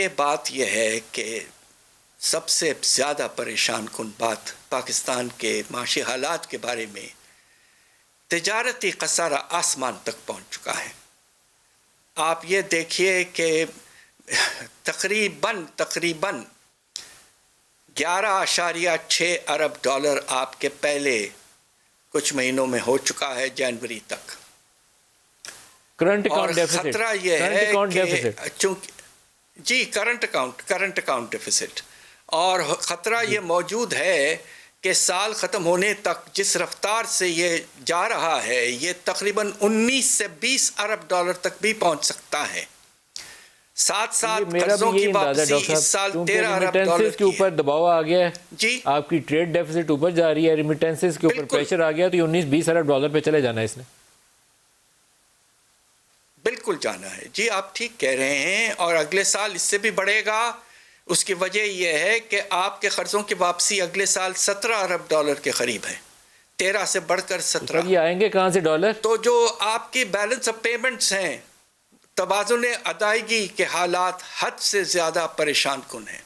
یہ بات یہ ہے کہ سب سے زیادہ پریشان کن بات پاکستان کے معاشی حالات کے بارے میں تجارتی خسارہ آسمان تک پہنچ چکا ہے. آپ یہ دیکھیے کہ تقریباً 11.6 ارب ڈالر آپ کے پہلے کچھ مہینوں میں ہو چکا ہے جنوری تک. اور خطرہ یہ ہے کہ چونکہ کرنٹ اکاؤنٹ ڈیفیسٹ، اور خطرہ یہ موجود ہے کہ سال ختم ہونے تک جس رفتار سے یہ جا رہا ہے یہ تقریباً 19 سے 20 ارب ڈالر تک بھی پہنچ سکتا ہے. ساتھ قرضوں کی واپسی اس سال 13 ارب ڈالر کے اوپر دباؤ آ گیا ہے. جی آپ کی ٹریڈ ڈیفیسٹ اوپر جا رہی ہے، ریمیٹنسز کے اوپر پریشر آ گیا، تو یہ 19-20 ارب ڈالر پہ چلے جانا ہے اس نے. بالکل جانا ہے. جی آپ ٹھیک کہہ رہے ہیں، اور اگلے سال اس سے بھی بڑھے گا. اس کی وجہ یہ ہے کہ آپ کے قرضوں کی واپسی اگلے سال 17 ارب ڈالر کے قریب ہے، 13 سے بڑھ کر 17. یہ آئیں گے کہاں سے ڈالر؟ تو جو آپ کی بیلنس آف پیمنٹس ہیں، توازن ادائیگی کے حالات حد سے زیادہ پریشان کن ہیں.